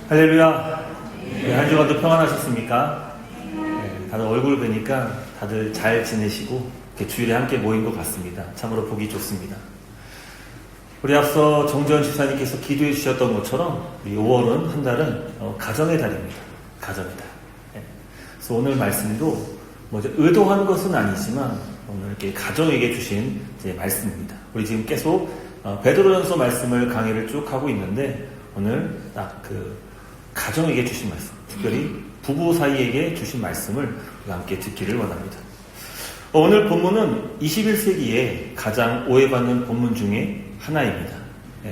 할렐루야. 네, 한 주간도 평안하셨습니까? 네, 다들 얼굴 뵈니까 다들 잘 지내시고 이렇게 주일에 함께 모인 것 같습니다. 참으로 보기 좋습니다. 우리 앞서 정재원 집사님께서 기도해 주셨던 것처럼 우리 5월은 한 달은 가정의 달입니다. 가정의 달. 네. 그래서 오늘 말씀도 의도한 것은 아니지만 오늘 이렇게 가정에게 주신 이제 말씀입니다. 우리 지금 계속 베드로전서 말씀을 강의를 쭉 하고 있는데 오늘 딱 가정에게 주신 말씀, 특별히 부부 사이에게 주신 말씀을 함께 듣기를 원합니다. 오늘 본문은 21세기에 가장 오해받는 본문 중에 하나입니다.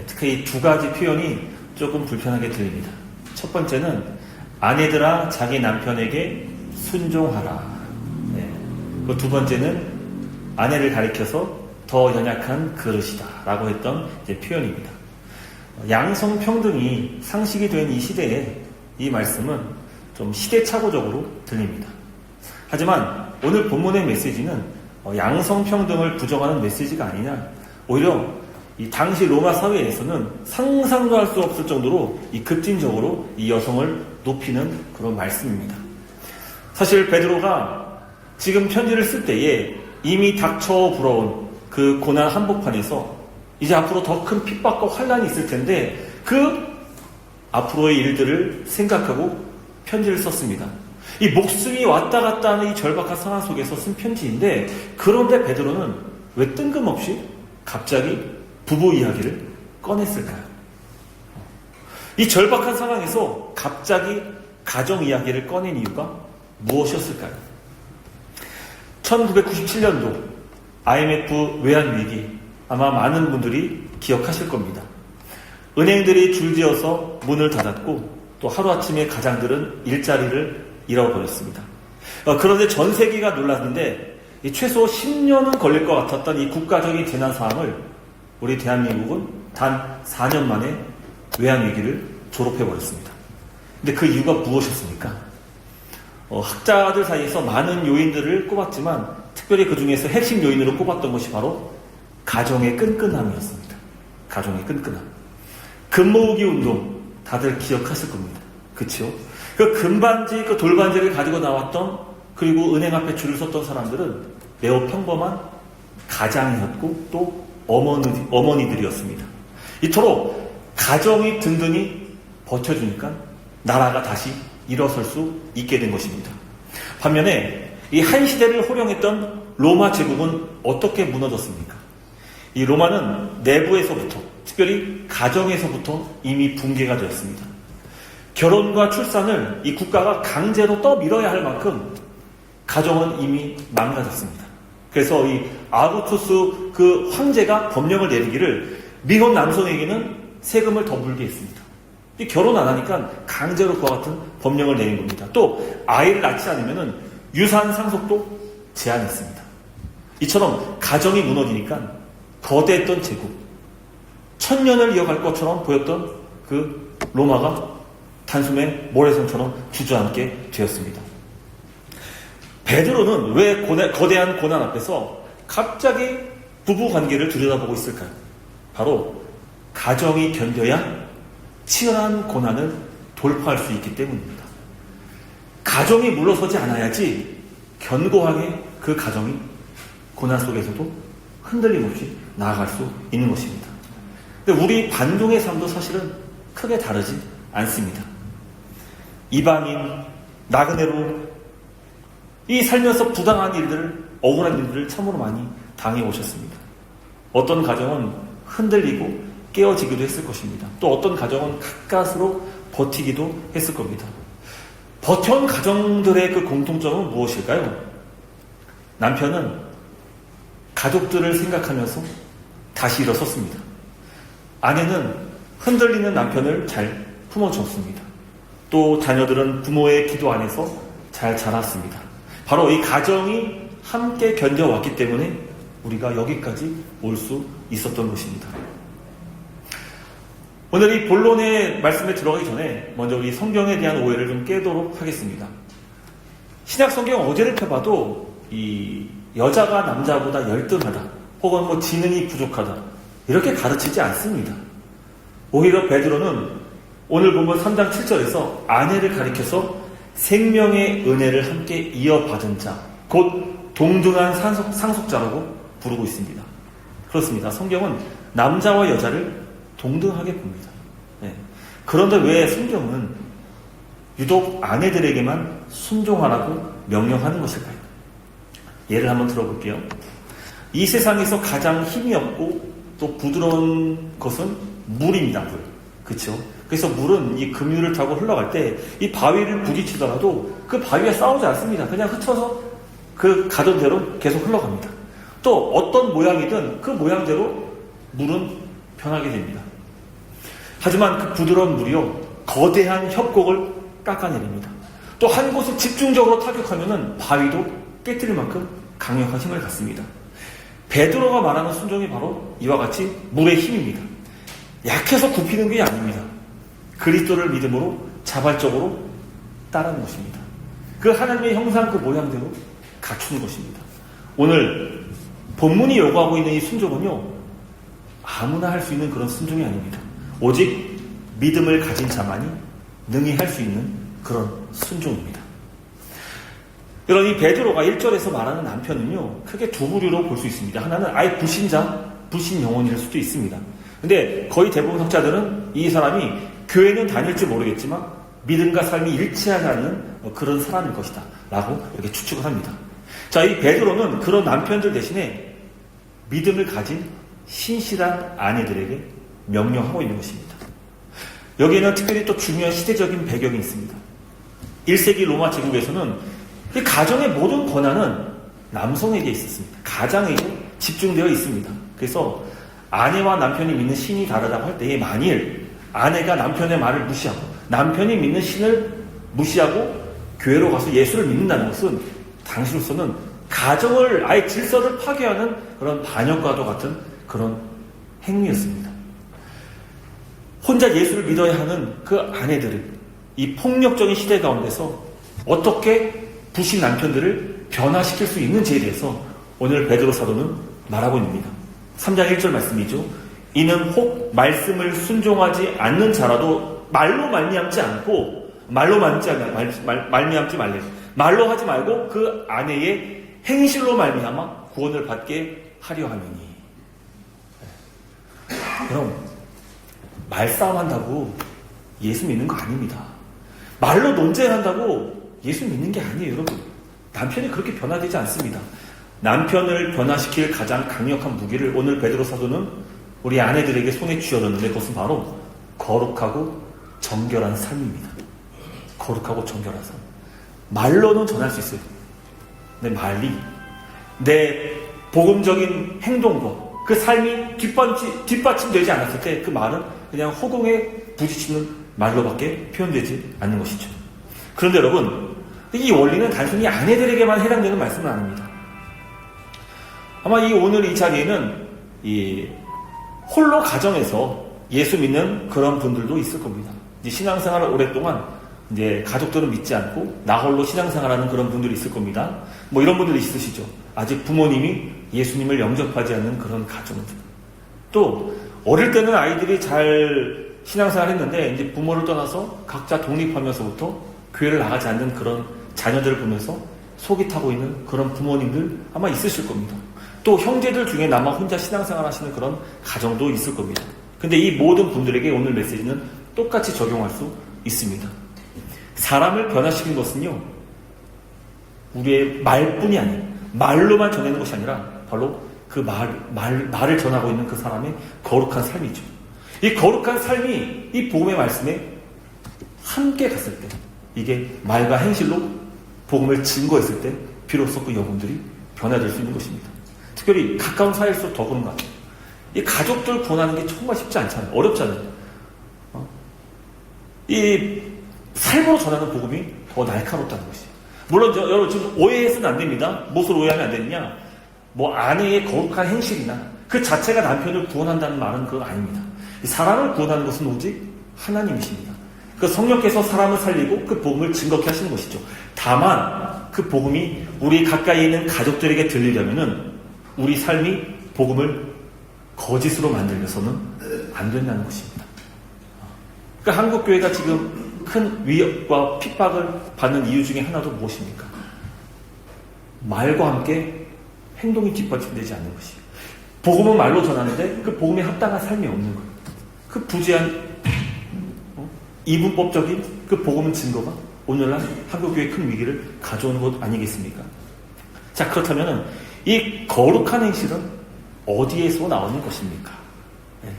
특히 이 두 가지 표현이 조금 불편하게 들립니다. 첫 번째는 아내들아 자기 남편에게 순종하라. 그 두 번째는 아내를 가리켜서 더 연약한 그릇이다 라고 했던 표현입니다. 양성평등이 상식이 된 이 시대에 이 말씀은 좀 시대착오적으로 들립니다. 하지만 오늘 본문의 메시지는 양성평등을 부정하는 메시지가 아니냐, 오히려 이 당시 로마 사회에서는 상상도 할 수 없을 정도로 이 급진적으로 이 여성을 높이는 그런 말씀입니다. 사실 베드로가 지금 편지를 쓸 때에 이미 닥쳐 불어온 그 고난 한복판에서 이제 앞으로 더 큰 핍박과 환란이 있을 텐데 그 앞으로의 일들을 생각하고 편지를 썼습니다. 이 목숨이 왔다 갔다 하는 이 절박한 상황 속에서 쓴 편지인데, 그런데 베드로는 왜 뜬금없이 갑자기 부부 이야기를 꺼냈을까요? 이 절박한 상황에서 갑자기 가정 이야기를 꺼낸 이유가 무엇이었을까요? 1997년도 IMF 외환위기, 아마 많은 분들이 기억하실 겁니다. 은행들이 줄지어서 문을 닫았고 또 하루아침에 가장들은 일자리를 잃어버렸습니다. 그런데 전 세계가 놀랐는데 최소 10년은 걸릴 것 같았던 이 국가적인 재난 상황을 우리 대한민국은 단 4년 만에 외환위기를 졸업해버렸습니다. 근데 그 이유가 무엇이었습니까? 학자들 사이에서 많은 요인들을 꼽았지만 특별히 그 중에서 핵심 요인으로 꼽았던 것이 바로 가정의 끈끈함이었습니다. 가정의 끈끈함. 금모으기 운동 다들 기억하실 겁니다. 그렇죠? 그 금반지, 그 돌반지를 가지고 나왔던, 그리고 은행 앞에 줄을 섰던 사람들은 매우 평범한 가장이었고 또 어머니들이었습니다. 이토록 가정이 든든히 버텨주니까 나라가 다시 일어설 수 있게 된 것입니다. 반면에 이 한 시대를 호령했던 로마 제국은 어떻게 무너졌습니까? 이 로마는 내부에서부터, 특별히 가정에서부터 이미 붕괴가 되었습니다. 결혼과 출산을 이 국가가 강제로 떠밀어야 할 만큼 가정은 이미 망가졌습니다. 그래서 이 아우구스투스 그 황제가 법령을 내리기를 미혼 남성에게는 세금을 더 물게 했습니다. 이 결혼 안 하니까 강제로 그와 같은 법령을 내린 겁니다. 또 아이를 낳지 않으면 유산 상속도 제한했습니다. 이처럼 가정이 무너지니까 거대했던 제국, 천년을 이어갈 것처럼 보였던 그 로마가 단숨에 모래성처럼 주저앉게 되었습니다. 베드로는 왜 거대한 고난 앞에서 갑자기 부부 관계를 들여다보고 있을까요? 바로 가정이 견뎌야 치열한 고난을 돌파할 수 있기 때문입니다. 가정이 물러서지 않아야지 견고하게 그 가정이 고난 속에서도 흔들림 없이 나아갈 수 있는 것입니다. 근데 우리 반동의 삶도 사실은 크게 다르지 않습니다. 이방인, 나그네로 이 살면서 부당한 일들을, 억울한 일들을 참으로 많이 당해 오셨습니다. 어떤 가정은 흔들리고 깨어지기도 했을 것입니다. 또 어떤 가정은 가까스로 버티기도 했을 겁니다. 버텨온 가정들의 그 공통점은 무엇일까요? 남편은 가족들을 생각하면서 다시 일어섰습니다. 아내는 흔들리는 남편을 잘 품어줬습니다. 또 자녀들은 부모의 기도 안에서 잘 자랐습니다. 바로 이 가정이 함께 견뎌왔기 때문에 우리가 여기까지 올 수 있었던 것입니다. 오늘 이 본론의 말씀에 들어가기 전에 먼저 우리 성경에 대한 오해를 좀 깨도록 하겠습니다. 신약 성경 어제를 펴봐도 이 여자가 남자보다 열등하다, 혹은 지능이 부족하다, 이렇게 가르치지 않습니다. 오히려 베드로는 오늘 본문 3장 7절에서 아내를 가리켜서 생명의 은혜를 함께 이어받은 자, 곧 동등한 상속자라고 부르고 있습니다. 그렇습니다. 성경은 남자와 여자를 동등하게 봅니다. 네. 그런데 왜 성경은 유독 아내들에게만 순종하라고 명령하는 것일까요? 예를 한번 들어볼게요. 이 세상에서 가장 힘이 없고 또 부드러운 것은 물입니다. 물. 그렇죠? 그래서 물은 이 급류를 타고 흘러갈 때 이 바위를 부딪히더라도 그 바위와 싸우지 않습니다. 그냥 흩쳐서 그 가던 대로 계속 흘러갑니다. 또 어떤 모양이든 그 모양대로 물은 변하게 됩니다. 하지만 그 부드러운 물이요, 거대한 협곡을 깎아내립니다. 또 한 곳에 집중적으로 타격하면은 바위도 깨뜨릴 만큼 강력한 힘을 갖습니다. 베드로가 말하는 순종이 바로 이와 같이 물의 힘입니다. 약해서 굽히는 게 아닙니다. 그리스도를 믿음으로 자발적으로 따르는 것입니다. 그 하나님의 형상 그 모양대로 갖추는 것입니다. 오늘 본문이 요구하고 있는 이 순종은요, 아무나 할 수 있는 그런 순종이 아닙니다. 오직 믿음을 가진 자만이 능히 할 수 있는 그런 순종입니다. 여러분, 이 베드로가 1절에서 말하는 남편은요, 크게 두 부류로 볼 수 있습니다. 하나는 아예 불신자, 불신 영혼일 수도 있습니다. 근데 거의 대부분 학자들은 이 사람이 교회는 다닐지 모르겠지만 믿음과 삶이 일치하지 않는 그런 사람일 것이다 라고 이렇게 추측을 합니다. 자, 이 베드로는 그런 남편들 대신에 믿음을 가진 신실한 아내들에게 명령하고 있는 것입니다. 여기에는 특별히 또 중요한 시대적인 배경이 있습니다. 1세기 로마 제국에서는 이 가정의 모든 권한은 남성에게 있었습니다. 가장에게 집중되어 있습니다. 그래서 아내와 남편이 믿는 신이 다르다고 할 때에 만일 아내가 남편의 말을 무시하고 남편이 믿는 신을 무시하고 교회로 가서 예수를 믿는다는 것은 당시로서는 가정을 아예 질서를 파괴하는 그런 반역과도 같은 그런 행위였습니다. 혼자 예수를 믿어야 하는 그 아내들을 이 폭력적인 시대 가운데서 어떻게 부신 남편들을 변화시킬 수 있는지에 대해서 오늘 베드로 사도는 말하고 있습니다. 3장 1절 말씀이죠. 이는 혹 말씀을 순종하지 않는 자라도 말로 말미암지 말래. 말로 하지 말고 그 아내의 행실로 말미암아 구원을 받게 하려 함이니. 그럼 말싸움 한다고 예수 믿는 거 아닙니다. 말로 논쟁한다고 예수 믿는 게 아니에요, 여러분. 남편이 그렇게 변화되지 않습니다. 남편을 변화시킬 가장 강력한 무기를 오늘 베드로 사도는 우리 아내들에게 손에 쥐어줬는데 그것은 바로 거룩하고 정결한 삶입니다. 거룩하고 정결한 삶. 말로는 전할 수 있어요. 내 말이, 내 복음적인 행동과 그 삶이 뒷받침되지 않았을 때 그 말은 그냥 허공에 부딪히는 말로밖에 표현되지 않는 것이죠. 그런데 여러분, 이 원리는 단순히 아내들에게만 해당되는 말씀은 아닙니다. 아마 오늘 이 자리에는 이 홀로 가정에서 예수 믿는 그런 분들도 있을 겁니다. 이제 신앙생활을 오랫동안 이제 가족들은 믿지 않고 나 홀로 신앙생활하는 그런 분들이 있을 겁니다. 뭐 이런 분들이 있으시죠. 아직 부모님이 예수님을 영접하지 않는 그런 가정들. 또 어릴 때는 아이들이 잘 신앙생활 했는데 이제 부모를 떠나서 각자 독립하면서부터 교회를 나가지 않는 그런 자녀들을 보면서 속이 타고 있는 그런 부모님들 아마 있으실 겁니다. 또 형제들 중에 남아 혼자 신앙생활 하시는 그런 가정도 있을 겁니다. 근데 이 모든 분들에게 오늘 메시지는 똑같이 적용할 수 있습니다. 사람을 변화시키는 것은요, 우리의 말뿐이 아니에요. 말로만 전하는 것이 아니라 바로 그 말을 전하고 있는 그 사람의 거룩한 삶이죠. 이 거룩한 삶이 이 복음의 말씀에 함께 갔을 때, 이게 말과 행실로 복음을 증거했을 때 비로소 그 영혼들이 변화될 수 있는 것입니다. 특별히 가까운 사이일수록 더 그런 것 같아요. 이 가족들 구원하는 게 정말 쉽지 않잖아요. 어렵잖아요. 이 삶으로 전하는 복음이 더 날카롭다는 것이에요. 물론 여러분 지금 오해해서는 안 됩니다. 무엇을 오해하면 안 되느냐? 뭐 아내의 거룩한 행실이나 그 자체가 남편을 구원한다는 말은 그거 아닙니다. 사람을 구원하는 것은 오직 하나님이십니다. 그 성령께서 사람을 살리고 그 복음을 증거케 하시는 것이죠. 다만 그 복음이 우리 가까이 있는 가족들에게 들리려면은 우리 삶이 복음을 거짓으로 만들면서는 안 된다는 것입니다. 그러니까 한국교회가 지금 큰 위협과 핍박을 받는 이유 중에 하나도 무엇입니까? 말과 함께 행동이 뒷받침되지 않는 것이에요. 복음은 말로 전하는데 그 복음에 합당한 삶이 없는 거예요. 그 부재한 이분법적인 그 복음은 증거가 오늘날 한국교회의 큰 위기를 가져오는 것 아니겠습니까? 자, 그렇다면 이 거룩한 행실은 어디에서 나오는 것입니까? 네.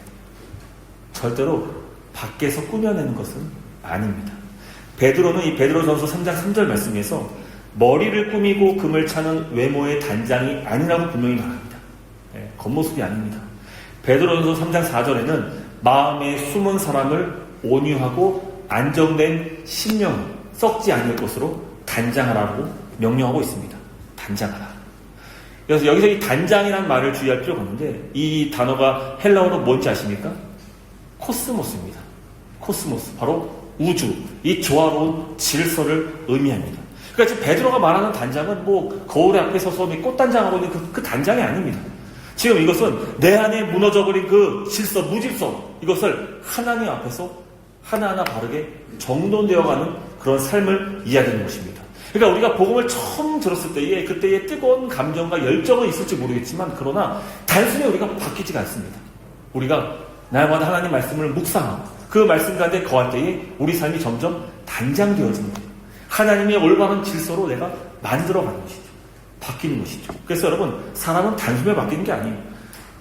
절대로 밖에서 꾸며내는 것은 아닙니다. 베드로는 이 베드로전서 3장 3절 말씀에서 머리를 꾸미고 금을 차는 외모의 단장이 아니라고 분명히 말합니다. 네, 겉모습이 아닙니다. 베드로전서 3장 4절에는 마음에 숨은 사람을 온유하고 안정된 심령, 썩지 않을 것으로 단장하라고 명령하고 있습니다. 단장하라. 그래서 여기서 이 단장이라는 말을 주의할 필요가 없는데 이 단어가 헬라어로 뭔지 아십니까? 코스모스입니다. 코스모스. 바로 우주, 이 조화로운 질서를 의미합니다. 그러니까 지금 베드로가 말하는 단장은 뭐 거울 앞에 서서 꽃단장하고 있는 그 단장이 아닙니다. 지금 이것은 내 안에 무너져버린 그 질서, 무질서, 이것을 하나님 앞에서 하나하나 바르게 정돈되어가는 그런 삶을 이야기하는 것입니다. 그러니까 우리가 복음을 처음 들었을 때에 그때의 뜨거운 감정과 열정은 있을지 모르겠지만 그러나 단순히 우리가 바뀌지가 않습니다. 우리가 날마다 하나님 말씀을 묵상하고 그 말씀 가운데 거할 때에 우리 삶이 점점 단장되어지는 거예요. 하나님의 올바른 질서로 내가 만들어가는 것이죠. 바뀌는 것이죠. 그래서 여러분, 사람은 단숨에 바뀌는 게 아니에요.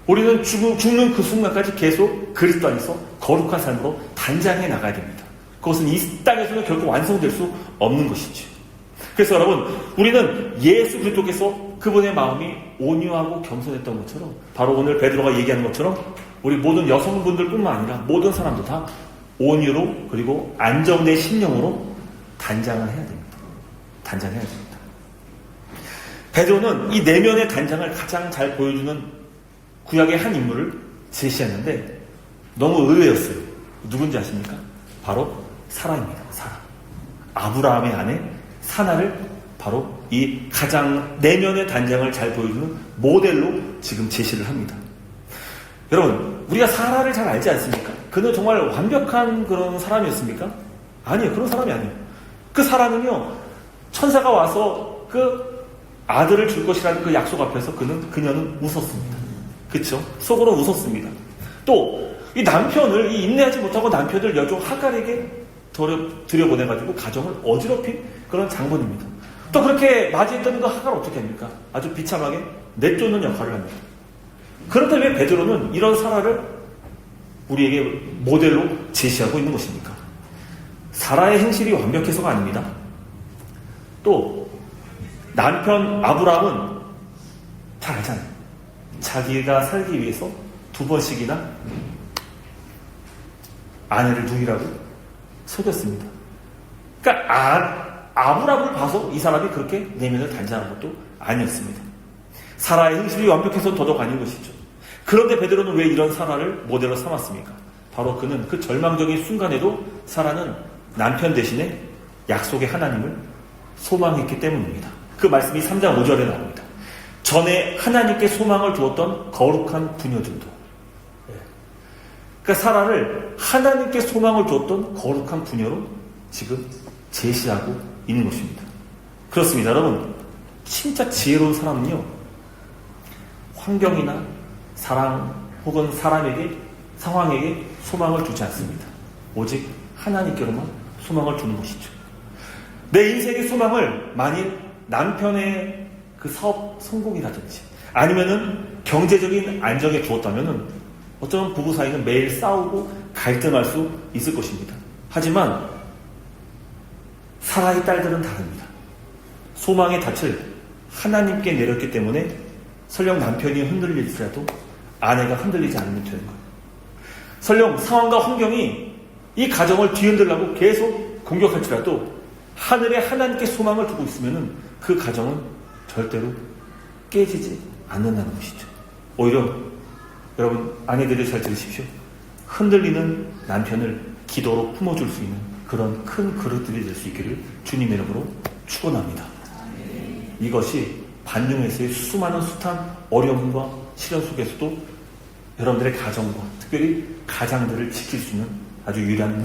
우리는 죽는 그 순간까지 계속 그리스도 안에서 거룩한 삶으로 단장해 나가야 됩니다. 그것은 이 땅에서는 결코 완성될 수 없는 것이죠. 그래서 여러분, 우리는 예수 그리스도께서 그분의 마음이 온유하고 겸손했던 것처럼 바로 오늘 베드로가 얘기하는 것처럼 우리 모든 여성분들뿐만 아니라 모든 사람도 다 온유로 그리고 안정된 심령으로 단장을 해야 됩니다. 단장해야 됩니다. 베드로는 이 내면의 단장을 가장 잘 보여주는 구약의 한 인물을 제시했는데 너무 의외였어요. 누군지 아십니까? 바로 사라입니다. 사라. 아브라함의 아내 사라를 바로 이 가장 내면의 단장을 잘 보여주는 모델로 지금 제시를 합니다. 여러분, 우리가 사라를 잘 알지 않습니까? 그는 정말 완벽한 그런 사람이었습니까? 아니에요. 그런 사람이 아니에요. 그 사람은요, 천사가 와서 그 아들을 줄 것이라는 그 약속 앞에서 그녀는 웃었습니다. 그쵸? 속으로 웃었습니다. 또, 이 남편을, 이 인내하지 못하고 남편을 여종 하갈에게 들여보내가지고 가정을 어지럽힌 그런 장본입니다. 또 그렇게 맞이했던 그 하갈 어떻게 합니까? 아주 비참하게 내쫓는 역할을 합니다. 그런데 왜 베드로는 이런 사라를 우리에게 모델로 제시하고 있는 것입니까? 사라의 행실이 완벽해서가 아닙니다. 또 남편 아브라함은 잘 알잖아요. 자기가 살기 위해서 2번씩이나 아내를 누이라고 속였습니다. 그러니까 아브라함을 봐서 이 사람이 그렇게 내면을 단장한 것도 아니었습니다. 사라의 행실이 완벽해서는 더더욱 아닌 것이죠. 그런데 베드로는 왜 이런 사라를 모델로 삼았습니까? 바로 그는 그 절망적인 순간에도 사라는 남편 대신에 약속의 하나님을 소망했기 때문입니다. 그 말씀이 3장 5절에 나옵니다. 전에 하나님께 소망을 두었던 거룩한 부녀들도. 그러니까 사라를 하나님께 소망을 두었던 거룩한 부녀로 지금 제시하고 있는 것입니다. 그렇습니다. 여러분, 진짜 지혜로운 사람은요, 환경이나 사랑 혹은 사람에게, 상황에게 소망을 두지 않습니다. 오직 하나님께로만 소망을 두는 것이죠. 내 인생의 소망을 만일 남편의 그 사업 성공이라든지 아니면은 경제적인 안정에 두었다면은 어쩌면 부부 사이는 매일 싸우고 갈등할 수 있을 것입니다. 하지만 사라의 딸들은 다릅니다. 소망의 닻을 하나님께 내렸기 때문에 설령 남편이 흔들릴지라도 아내가 흔들리지 않으면 되는 거예요. 설령 상황과 환경이 이 가정을 뒤흔들려고 계속 공격할지라도 하늘에 하나님께 소망을 두고 있으면 그 가정은 절대로 깨지지 않는다는 것이죠. 오히려 여러분, 아내들이 잘 들으십시오. 흔들리는 남편을 기도로 품어줄 수 있는 그런 큰 그릇들이 될 수 있기를 주님의 이름으로 축원합니다. 이것이 반중에서의 수많은 숱한 어려움과 시련 속에서도 여러분들의 가정과 특별히 가장들을 지킬 수 있는 아주 유리한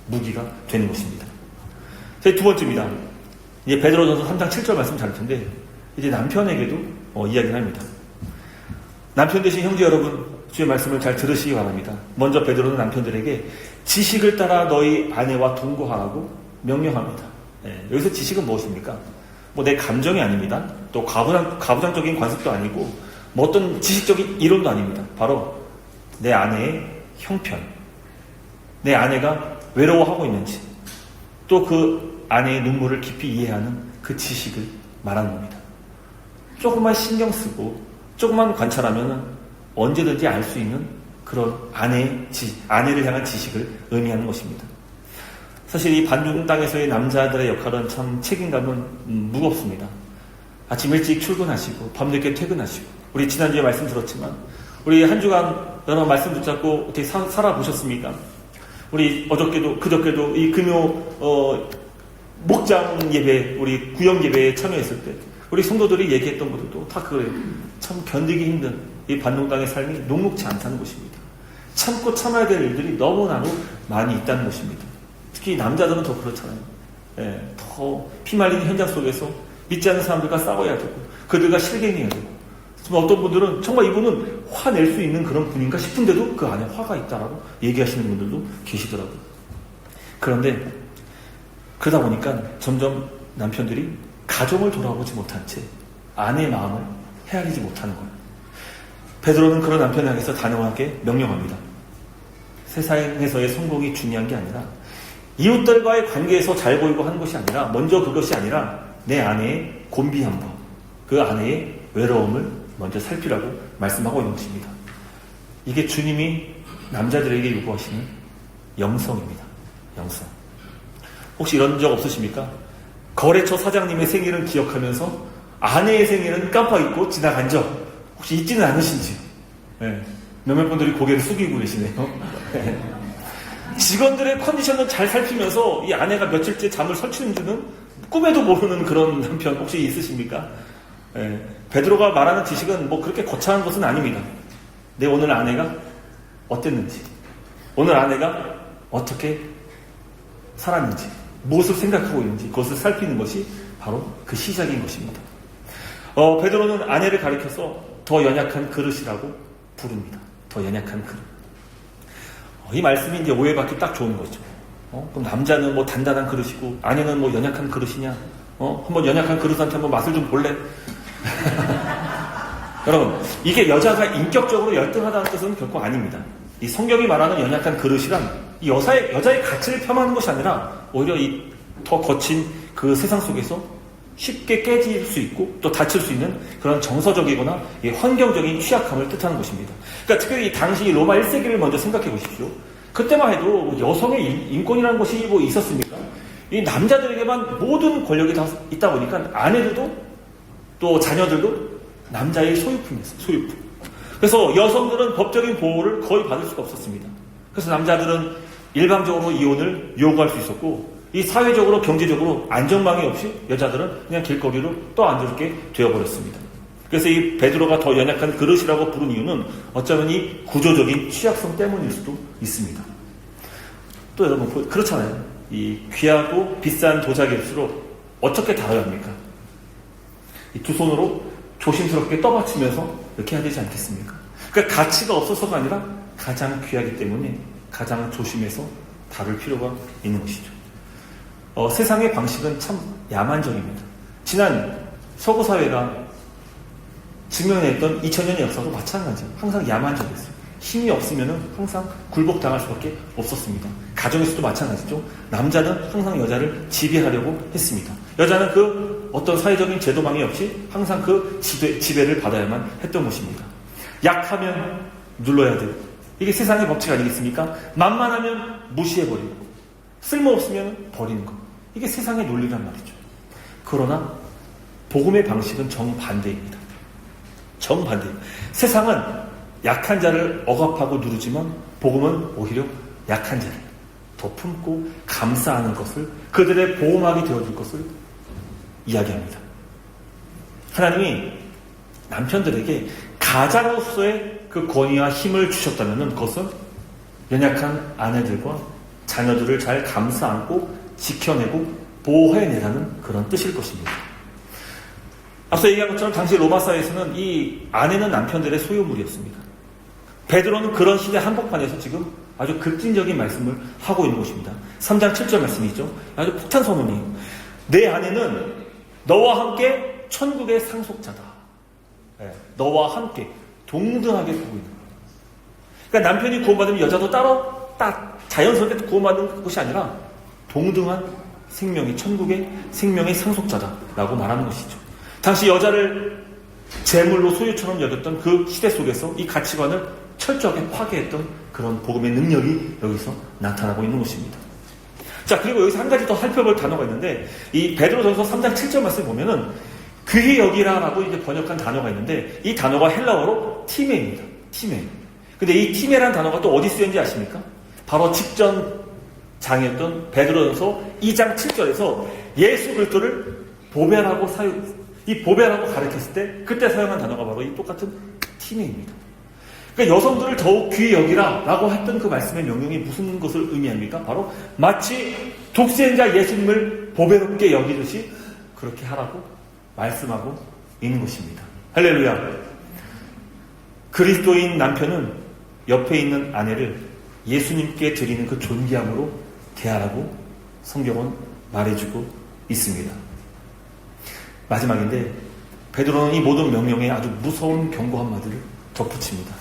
무기가 되는 것입니다. 제 두 번째입니다. 이제 베드로전서 3장 7절 말씀 잘 텐데 이제 남편에게도 이야기를 합니다. 남편 되신 형제 여러분, 주의 말씀을 잘 들으시기 바랍니다. 먼저 베드로는 남편들에게 지식을 따라 너희 아내와 동거하라고 명령합니다. 여기서 지식은 무엇입니까? 뭐 내 감정이 아닙니다. 또 가부장적인 관습도 아니고 뭐 어떤 지식적인 이론도 아닙니다. 바로 내 아내의 형편, 내 아내가 외로워하고 있는지, 또 그 아내의 눈물을 깊이 이해하는 그 지식을 말하는 겁니다. 조금만 신경 쓰고 조금만 관찰하면 언제든지 알 수 있는 그런 아내를 향한 지식을 의미하는 것입니다. 사실 이 반중 땅에서의 남자들의 역할은 참 책임감은 무겁습니다. 아침 일찍 출근하시고 밤늦게 퇴근하시고, 우리 지난주에 말씀 들었지만 우리 한 주간 여러 말씀 붙잡고 어떻게 살아보셨습니까? 우리 그저께도 이 금요 목장 예배, 우리 구역 예배에 참여했을 때 우리 성도들이 얘기했던 것들도 다 그래요. 참 견디기 힘든 이 반동 땅의 삶이 녹록지 않다는 것입니다. 참고 참아야 될 일들이 너무나도 많이 있다는 것입니다. 특히 남자들은 더 그렇잖아요. 더 피말리는 현장 속에서 믿지 않는 사람들과 싸워야 되고 그들과 실갱해야 되고, 정말 어떤 분들은 정말 이분은 화낼 수 있는 그런 분인가 싶은데도 그 안에 화가 있다라고 얘기하시는 분들도 계시더라고요. 그런데 그러다 보니까 점점 남편들이 가정을 돌아보지 못한 채 아내의 마음을 헤아리지 못하는 거예요. 베드로는 그런 남편을 향해서 단호하게 명령합니다. 세상에서의 성공이 중요한 게 아니라 이웃들과의 관계에서 잘 보이고 하는 것이 아니라, 먼저 그것이 아니라 내 아내의 곤비함과 그 아내의 외로움을 먼저 살피라고 말씀하고 있는 것입니다. 이게 주님이 남자들에게 요구하시는 영성입니다. 영성. 혹시 이런 적 없으십니까? 거래처 사장님의 생일을 기억하면서 아내의 생일은 깜빡 잊고 지나간 적 혹시 있지는 않으신지? 몇몇 분들이 고개를 숙이고 계시네요. 직원들의 컨디션을 잘 살피면서 이 아내가 며칠째 잠을 설치는지는 꿈에도 모르는 그런 남편 혹시 있으십니까? 베드로가 말하는 지식은 뭐 그렇게 거창한 것은 아닙니다. 내 오늘 아내가 어땠는지, 오늘 아내가 어떻게 살았는지, 무엇을 생각하고 있는지 그것을 살피는 것이 바로 그 시작인 것입니다. 베드로는 아내를 가리켜서 더 연약한 그릇이라고 부릅니다. 더 연약한 그릇. 이 말씀이 이제 오해받기 딱 좋은 거죠. 그럼 남자는 뭐 단단한 그릇이고 아내는 뭐 연약한 그릇이냐? 한번 연약한 그릇한테 한번 맛을 좀 볼래? 여러분, 이게 여자가 인격적으로 열등하다는 뜻은 결코 아닙니다. 이 성경이 말하는 연약한 그릇이란 이 여자의 가치를 폄하하는 것이 아니라 오히려 이 더 거친 그 세상 속에서 쉽게 깨질 수 있고 또 다칠 수 있는 그런 정서적이거나 환경적인 취약함을 뜻하는 것입니다. 그러니까 특별히 이 당시 로마 1세기를 먼저 생각해 보십시오. 그때만 해도 여성의 인권이라는 것이 뭐 있었습니까? 이 남자들에게만 모든 권력이 다 있다 보니까 아내들도 또 자녀들도 남자의 소유품이었어요. 소유품. 그래서 여성들은 법적인 보호를 거의 받을 수가 없었습니다. 그래서 남자들은 일방적으로 이혼을 요구할 수 있었고, 이 사회적으로 경제적으로 안전망이 없이 여자들은 그냥 길거리로 떠안들게 되어버렸습니다. 그래서 이 베드로가 더 연약한 그릇이라고 부른 이유는 어쩌면 이 구조적인 취약성 때문일 수도 있습니다. 또 여러분 그렇잖아요. 이 귀하고 비싼 도자기일수록 어떻게 다뤄야 합니까? 이 두 손으로 조심스럽게 떠받치면서 이렇게 해야 되지 않겠습니까? 그러니까 가치가 없어서가 아니라 가장 귀하기 때문에 가장 조심해서 다룰 필요가 있는 것이죠. 세상의 방식은 참 야만적입니다. 지난 서구 사회가 증명했던 2000년의 역사도 마찬가지예요. 항상 야만적이었어요. 힘이 없으면 항상 굴복당할 수밖에 없었습니다. 가정에서도 마찬가지죠. 남자는 항상 여자를 지배하려고 했습니다. 여자는 그 어떤 사회적인 제도망이 없이 항상 그 지배를 받아야만 했던 것입니다. 약하면 눌러야 되고, 이게 세상의 법칙 아니겠습니까? 만만하면 무시해버리고, 쓸모없으면 버리는 것. 이게 세상의 논리란 말이죠. 그러나 복음의 방식은 정반대입니다. 정반대입니다. 세상은 약한 자를 억압하고 누르지만 복음은 오히려 약한 자를 더 품고 감싸하는 것을, 그들의 보호막이 되어줄 것을 이야기합니다. 하나님이 남편들에게 가장으로서의 그 권위와 힘을 주셨다면 그것은 연약한 아내들과 자녀들을 잘 감싸 안고 지켜내고 보호해내라는 그런 뜻일 것입니다. 앞서 얘기한 것처럼 당시 로마 사회에서는 이 아내는 남편들의 소유물이었습니다. 베드로는 그런 시대 한복판에서 지금 아주 급진적인 말씀을 하고 있는 것입니다. 3장 7절 말씀이죠. 아주 폭탄 선언이에요. 내 아내는 너와 함께 천국의 상속자다. 너와 함께 동등하게 보고 있는 거예요. 그러니까 남편이 구원받으면 여자도 따로 딱 자연스럽게 구원받는 것이 아니라 동등한 생명이 천국의 생명의 상속자다라고 말하는 것이죠. 당시 여자를 재물로 소유처럼 여겼던 그 시대 속에서 이 가치관을 철저하게 파괴했던 그런 복음의 능력이 여기서 나타나고 있는 것입니다. 자, 그리고 여기서 한 가지 더 살펴볼 단어가 있는데, 이 베드로전서 3장 7절 말씀 보면은 귀히 여기라라고 이제 번역한 단어가 있는데, 이 단어가 헬라어로 티메입니다. 티메. 근데 이 티메라는 단어가 또 어디 쓰였는지 아십니까? 바로 직전 장이었던 베드로전서 2장 7절에서 예수 그리스도를 보배라고 이 보배라고 가르쳤을 때 그때 사용한 단어가 바로 이 똑같은 티메입니다. 그러니까 여성들을 더욱 귀히 여기라 라고 했던 그 말씀의 명령이 무슨 것을 의미합니까? 바로 마치 독생자 예수님을 보배롭게 여기듯이 그렇게 하라고 말씀하고 있는 것입니다. 할렐루야. 그리스도인 남편은 옆에 있는 아내를 예수님께 드리는 그 존귀함으로 대하라고 성경은 말해주고 있습니다. 마지막인데 베드로는 이 모든 명령에 아주 무서운 경고 한마디를 덧붙입니다.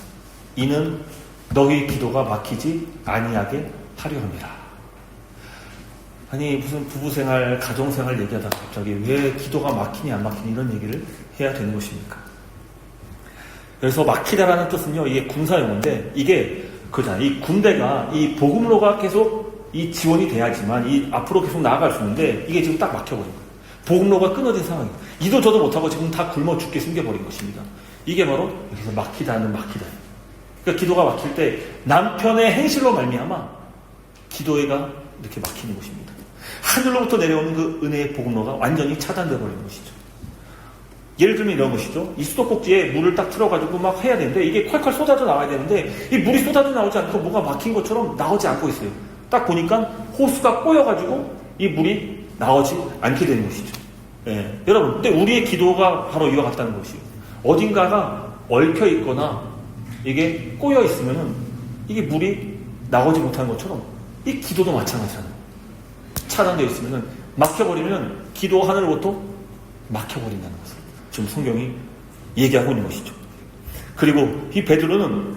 이는 너희 기도가 막히지 아니하게 하려 함이라. 아니 무슨 부부생활, 가정생활 얘기하다 갑자기 왜 기도가 막히니 안 막히니 이런 얘기를 해야 되는 것입니까? 그래서 막히다라는 뜻은요, 이게 군사용어인데 이게 그잖아요. 이 군대가 이 복음로가 계속 이 지원이 돼야지만 이 앞으로 계속 나아갈 수 있는데 이게 지금 딱 막혀버린 거예요. 복음로가 끊어진 상황이에요. 이도 저도 못하고 지금 다 굶어 죽게 숨겨버린 것입니다. 이게 바로 여기서 막히다는 막히다. 그러니까 기도가 막힐 때 남편의 행실로 말미암아 기도회가 이렇게 막히는 것입니다. 하늘로부터 내려오는 그 은혜의 복음로가 완전히 차단되어 버리는 것이죠. 예를 들면 이런 것이죠. 이 수도꼭지에 물을 딱 틀어가지고 막 해야 되는데 이게 콸콸 쏟아져 나와야 되는데 이 물이 쏟아져 나오지 않고 뭐가 막힌 것처럼 나오지 않고 있어요. 딱 보니까 호수가 꼬여가지고 이 물이 나오지 않게 되는 것이죠. 예. 여러분, 근데 우리의 기도가 바로 이와 같다는 것이에요. 어딘가가 얽혀 있거나 이게 꼬여 있으면은 이게 물이 나오지 못하는 것처럼 이 기도도 마찬가지잖아요. 차단되어 있으면은 막혀버리면 기도 하늘로부터 막혀버린다는 것을 지금 성경이 얘기하고 있는 것이죠. 그리고 이 베드로는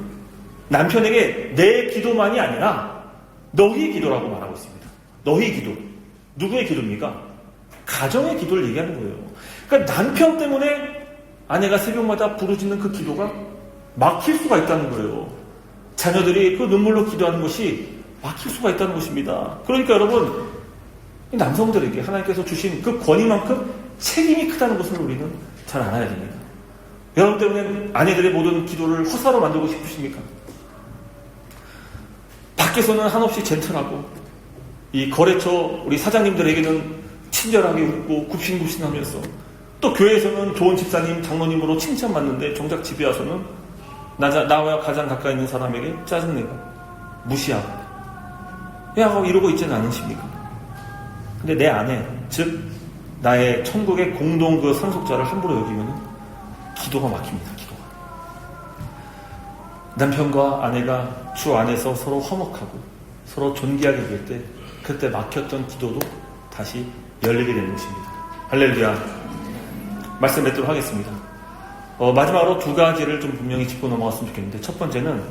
남편에게 내 기도만이 아니라 너희 기도라고 말하고 있습니다. 너희 기도. 누구의 기도입니까? 가정의 기도를 얘기하는 거예요. 그러니까 남편 때문에 아내가 새벽마다 부르짖는 그 기도가 막힐 수가 있다는 거예요. 자녀들이 그 눈물로 기도하는 것이 막힐 수가 있다는 것입니다. 그러니까 여러분, 남성들에게 하나님께서 주신 그 권위만큼 책임이 크다는 것을 우리는 잘 알아야 됩니다. 여러분 때문에 아내들의 모든 기도를 허사로 만들고 싶으십니까? 밖에서는 한없이 젠틀하고 이 거래처 우리 사장님들에게는 친절하게 웃고 굽신굽신하면서 또 교회에서는 좋은 집사님, 장로님으로 칭찬받는데 정작 집에 와서는 나와 가장 가까이 있는 사람에게 짜증내고 무시하고 하고 이러고 있지는 않으십니까? 근데 내 아내, 즉 나의 천국의 공동 그 상속자를 함부로 여기면 기도가 막힙니다. 기도가. 남편과 아내가 주 안에서 서로 화목하고 서로 존귀하게 될 때 그때 막혔던 기도도 다시 열리게 되는 것입니다. 할렐루야. 말씀 맺도록 하겠습니다. 마지막으로 두 가지를 좀 분명히 짚고 넘어갔으면 좋겠는데, 첫 번째는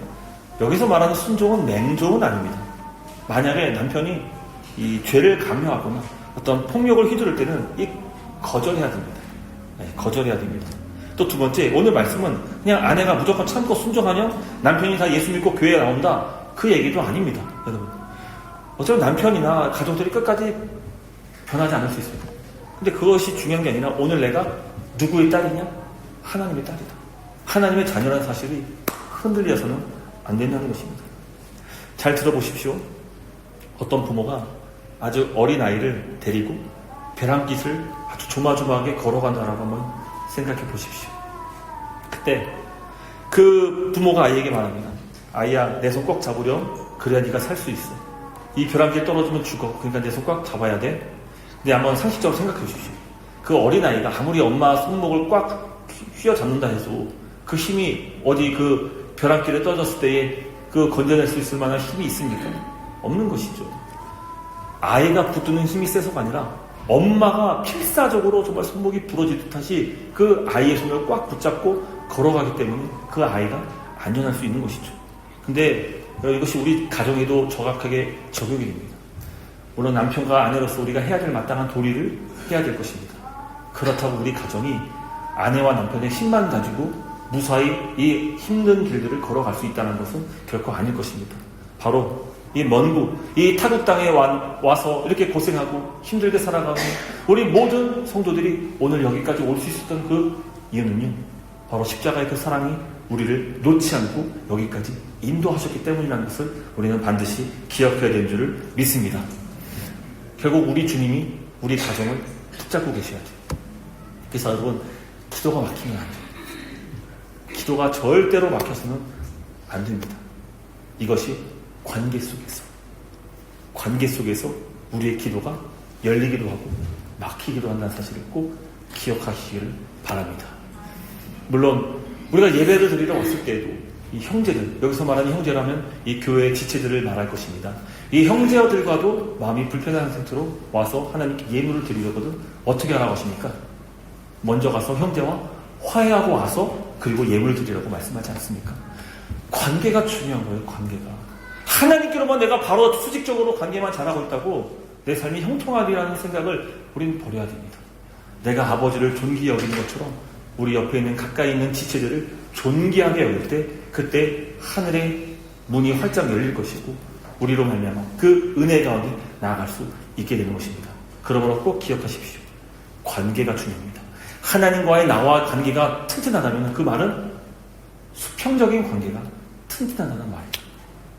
여기서 말하는 순종은 맹종은 아닙니다. 만약에 남편이 이 죄를 강요하거나 어떤 폭력을 휘두를 때는 이 거절해야 됩니다. 네, 거절해야 됩니다. 또 두 번째, 오늘 말씀은 그냥 아내가 무조건 참고 순종하면 남편이 다 예수 믿고 교회에 나온다, 그 얘기도 아닙니다. 여러분, 어차피 남편이나 가족들이 끝까지 변하지 않을 수 있습니다. 근데 그것이 중요한 게 아니라 오늘 내가 누구의 딸이냐? 하나님의 딸이다. 하나님의 자녀라는 사실이 흔들려서는 안 된다는 것입니다. 잘 들어보십시오. 어떤 부모가 아주 어린 아이를 데리고 벼랑깃을 아주 조마조마하게 걸어간다라고 한번 생각해 보십시오. 그때 그 부모가 아이에게 말합니다. 아이야, 내 손 꼭 잡으렴. 그래야 네가 살 수 있어. 이 벼랑길에 떨어지면 죽어. 그러니까 내 손 꽉 잡아야 돼. 근데 한번 상식적으로 생각해 주십시오. 그 어린아이가 아무리 엄마 손목을 꽉 휘어잡는다 해도 그 힘이 어디 그 벼랑길에 떨어졌을 때에 그 건져낼 수 있을 만한 힘이 있습니까? 없는 것이죠. 아이가 붙드는 힘이 세서가 아니라 엄마가 필사적으로 정말 손목이 부러지듯 하시 그 아이의 손을 꽉 붙잡고 걸어가기 때문에 그 아이가 안전할 수 있는 것이죠. 근데 이것이 우리 가정에도 정확하게 적용이 됩니다. 물론 남편과 아내로서 우리가 해야 될 마땅한 도리를 해야 될 것입니다. 그렇다고 우리 가정이 아내와 남편의 힘만 가지고 무사히 이 힘든 길들을 걸어갈 수 있다는 것은 결코 아닐 것입니다. 바로 이 먼 구, 이 타국 땅에 와서 이렇게 고생하고 힘들게 살아가는 우리 모든 성도들이 오늘 여기까지 올 수 있었던 그 이유는요, 바로 십자가의 그 사랑이 우리를 놓지 않고 여기까지 인도하셨기 때문이라는 것을 우리는 반드시 기억해야 되는 줄을 믿습니다. 결국 우리 주님이 우리 가정을 붙잡고 계셔야 돼요. 그래서 여러분, 기도가 막히면 안 돼요. 기도가 절대로 막혀서는 안 됩니다. 이것이 관계 속에서 우리의 기도가 열리기도 하고 막히기도 한다는 사실을 꼭 기억하시기를 바랍니다. 물론 우리가 예배를 드리러 왔을 때에도 이 형제들, 여기서 말하는 형제라면 이 교회의 지체들을 말할 것입니다. 이 형제들과도 마음이 불편한 상태로 와서 하나님께 예물을 드리려거든 어떻게 하라고 하십니까? 먼저 가서 형제와 화해하고 와서 그리고 예물을 드리라고 말씀하지 않습니까? 관계가 중요한 거예요. 관계가. 하나님께로만 내가 바로 수직적으로 관계만 잘하고 있다고 내 삶이 형통하리라는 생각을 우리는 버려야 됩니다. 내가 아버지를 존귀히 여기는 것처럼 우리 옆에 있는 가까이 있는 지체들을 존귀하게 여길 때 그때 하늘의 문이 활짝 열릴 것이고 우리로 말미암아 그 은혜 가운데 나아갈 수 있게 되는 것입니다. 그러므로 꼭 기억하십시오. 관계가 중요합니다. 하나님과의 나와 관계가 튼튼하다면 그 말은 수평적인 관계가 튼튼하다는 말이에요.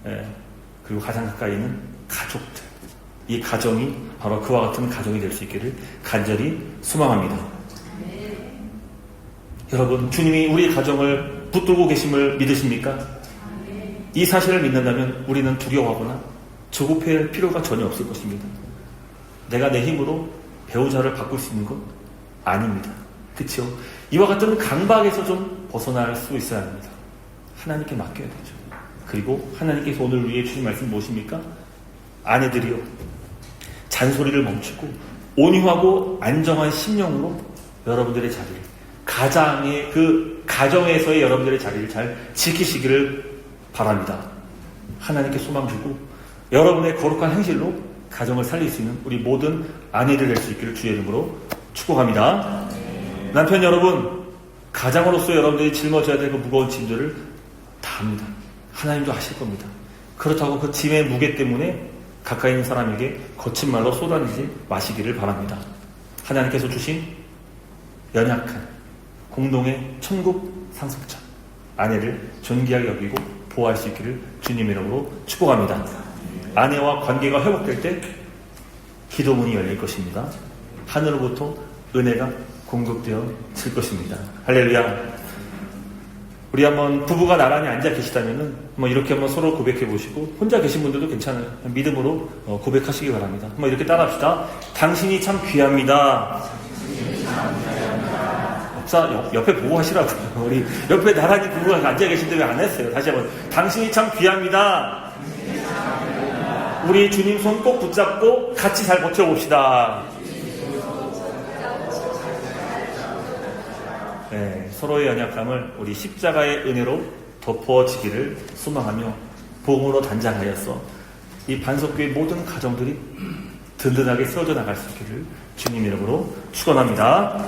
예. 그리고 가장 가까이 있는 가족들, 이 가정이 바로 그와 같은 가정이 될 수 있기를 간절히 소망합니다. 여러분, 주님이 우리 가정을 붙들고 계심을 믿으십니까? 이 사실을 믿는다면 우리는 두려워하거나 조급해할 필요가 전혀 없을 것입니다. 내가 내 힘으로 배우자를 바꿀 수 있는 것 아닙니다. 그렇죠? 이와 같은 강박에서 좀 벗어날 수 있어야 합니다. 하나님께 맡겨야 되죠. 그리고 하나님께서 오늘 위해 주신 말씀 무엇입니까? 아내들이여, 잔소리를 멈추고 온유하고 안정한 심령으로 여러분들의 자리를, 가정에서의 여러분들의 자리를 잘 지키시기를 바랍니다. 하나님께 소망 주고 여러분의 거룩한 행실로 가정을 살릴 수 있는 우리 모든 아내들 될 수 있기를 주의 이름으로 축복합니다. 남편 여러분, 가장으로서 여러분들이 짊어져야 될 그 무거운 짐들을 다 합니다. 하나님도 아실 겁니다. 그렇다고 그 짐의 무게 때문에 가까이 있는 사람에게 거친 말로 쏟아내지 마시기를 바랍니다. 하나님께서 주신 연약한 공동의 천국 상속자 아내를 존귀하게 여기고 보호할 수 있기를 주님 이름으로 축복합니다. 아내와 관계가 회복될 때 기도문이 열릴 것입니다. 하늘로부터 은혜가 공급되어질 것입니다. 할렐루야. 우리 한번 부부가 나란히 앉아 계시다면은 이렇게 한번 서로 고백해 보시고, 혼자 계신 분들도 괜찮아요. 믿음으로 고백하시기 바랍니다. 한번 이렇게 따라합시다. 당신이 참 귀합니다. 옆에 보고 하시라고요. 우리 옆에 나란히 부부가 앉아 계신데 왜 안 했어요? 다시 한번. 당신이 참 귀합니다. 우리 주님 손 꼭 붙잡고 같이 잘 버텨봅시다. 네, 서로의 연약함을 우리 십자가의 은혜로 덮어지기를 소망하며 복음으로 단장하여서 이 반석교의 모든 가정들이 든든하게 세워져 나갈 수 있기를 주님 이름으로 축원합니다.